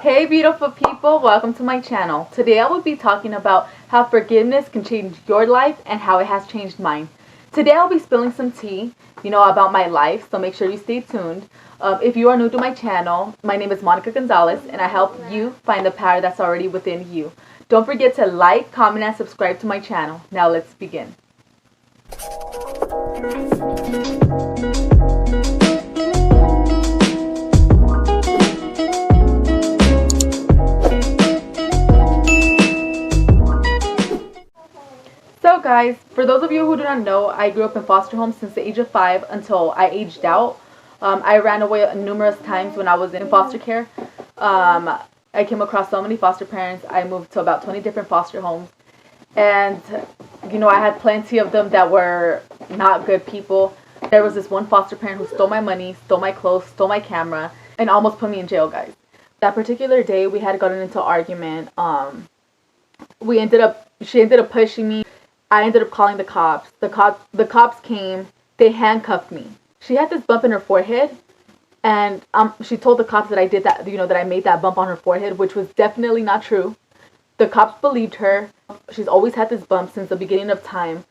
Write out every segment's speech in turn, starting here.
Hey beautiful people, welcome to my channel. Today I will be talking about how forgiveness can change your life and how it has changed mine. Today I'll be spilling some tea, about my life, so make sure you stay tuned. If you are new to my channel, my name is Monica Gonzalez and I help you find the power that's already within you. Don't forget to like, comment, and subscribe to my channel. Now let's begin. So guys, for those of you who do not know, I grew up in foster homes since the age of 5 until I aged out. I ran away numerous times when I was in foster care. I came across so many foster parents. I moved to about 20 different foster homes. And, I had plenty of them that were not good people. There was this one foster parent who stole my money, stole my clothes, stole my camera, and almost put me in jail, guys. That particular day, we had gotten into an argument. She ended up pushing me. I ended up calling the cops. The cops came. They handcuffed me. She had this bump in her forehead, and she told the cops that I did that. That I made that bump on her forehead, which was definitely not true. The cops believed her. She's always had this bump since the beginning of time.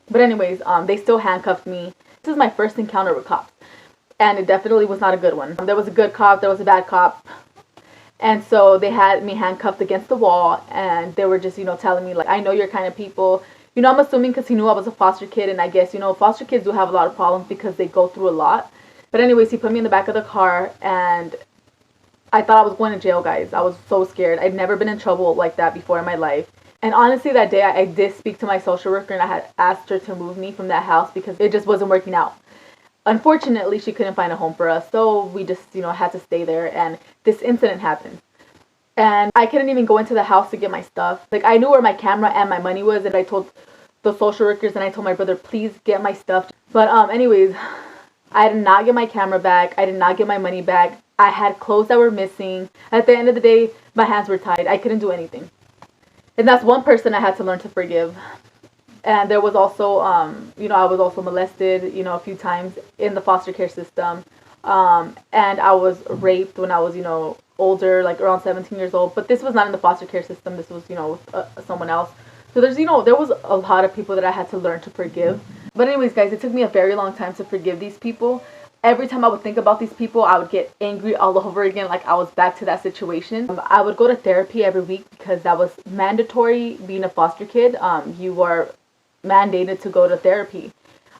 But anyways, they still handcuffed me. This is my first encounter with cops, and it definitely was not a good one. There was a good cop. There was a bad cop. And so they had me handcuffed against the wall, and they were just, telling me, like, I know your kind of people. I'm assuming because he knew I was a foster kid, and I guess, foster kids do have a lot of problems because they go through a lot. But anyways, he put me in the back of the car, and I thought I was going to jail, guys. I was so scared. I'd never been in trouble like that before in my life. And honestly, that day, I did speak to my social worker, and I had asked her to move me from that house because it just wasn't working out. Unfortunately, she couldn't find a home for us, so we just, had to stay there, and this incident happened. And I couldn't even go into the house to get my stuff. Like, I knew where my camera and my money was, and I told the social workers and I told my brother, please get my stuff. But anyways, I did not get my camera back. I did not get my money back. I had clothes that were missing. At the end of the day, my hands were tied. I couldn't do anything. And that's one person I had to learn to forgive. And there was also, I was also molested, a few times in the foster care system. And I was raped when I was, older, like around 17 years old. But this was not in the foster care system. This was, with someone else. So there's, there was a lot of people that I had to learn to forgive. But anyways, guys, it took me a very long time to forgive these people. Every time I would think about these people, I would get angry all over again, like I was back to that situation. I would go to therapy every week because that was mandatory being a foster kid. You are mandated to go to therapy.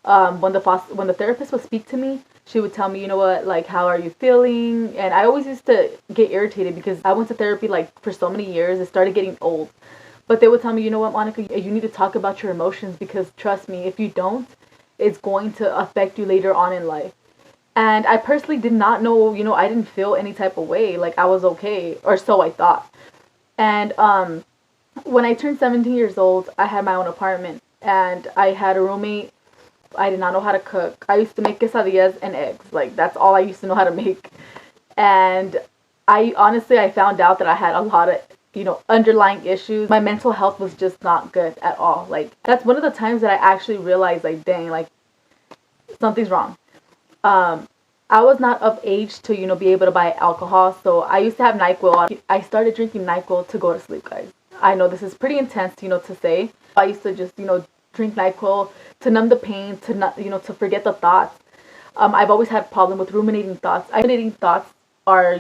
When the therapist would speak to me, she would tell me, like, how are you feeling? And I always used to get irritated because I went to therapy like for so many years. It started getting old. But they would tell me, you know what, Monica, you need to talk about your emotions because trust me, if you don't, it's going to affect you later on in life. And I personally did not know, I didn't feel any type of way. Like I was okay, or so I thought. And when I turned 17 years old, I had my own apartment and I had a roommate. I did not know how to cook. I used to make quesadillas and eggs. Like that's all I used to know how to make. And I found out that I had a lot of underlying issues. My mental health was just not good at all. Like that's one of the times that I actually realized, like, dang, like something's wrong. I was not of age to, be able to buy alcohol. So I used to have NyQuil. I started drinking NyQuil to go to sleep, guys. I know this is pretty intense, to say. I used to just, drink NyQuil to numb the pain, to not, to forget the thoughts. I've always had a problem with ruminating thoughts. Ruminating thoughts are,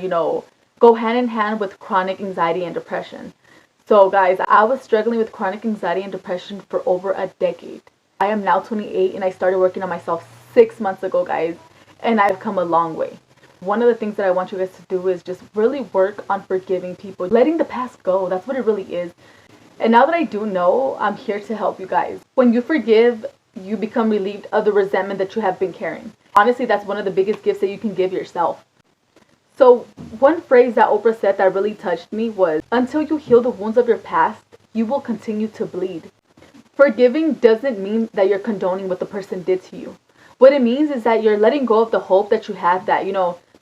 go hand in hand with chronic anxiety and depression. So guys, I was struggling with chronic anxiety and depression for over a decade. I am now 28 and I started working on myself 6 months ago, guys, and I've come a long way. One of the things that I want you guys to do is just really work on forgiving people, letting the past go. That's what it really is. And now that I do know, I'm here to help you guys. When you forgive, you become relieved of the resentment that you have been carrying. Honestly, that's one of the biggest gifts that you can give yourself. So one phrase that Oprah said that really touched me was, until you heal the wounds of your past, you will continue to bleed. Forgiving doesn't mean that you're condoning what the person did to you. What it means is that you're letting go of the hope that you had that,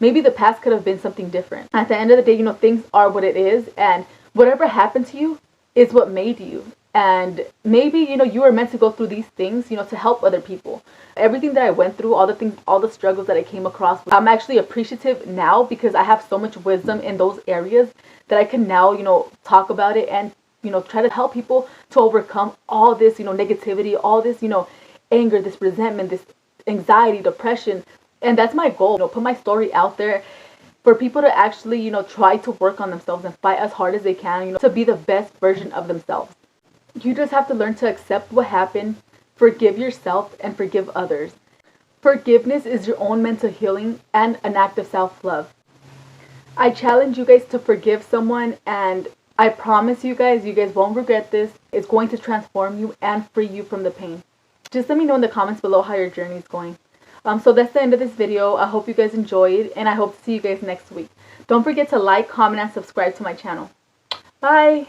maybe the past could have been something different. At the end of the day, things are what it is, and whatever happened to you is what made you. And maybe, you were meant to go through these things, to help other people. Everything that I went through, all the things, all the struggles that I came across, I'm actually appreciative now because I have so much wisdom in those areas that I can now, talk about it and, try to help people to overcome all this, negativity, all this, anger, this resentment, this anxiety, depression. And that's my goal, put my story out there for people to actually, try to work on themselves and fight as hard as they can, to be the best version of themselves. You just have to learn to accept what happened, forgive yourself, and forgive others. Forgiveness is your own mental healing and an act of self-love. I challenge you guys to forgive someone, and I promise you guys won't regret this. It's going to transform you and free you from the pain. Just let me know in the comments below how your journey is going. So that's the end of this video. I hope you guys enjoyed, and I hope to see you guys next week. Don't forget to like, comment, and subscribe to my channel. Bye!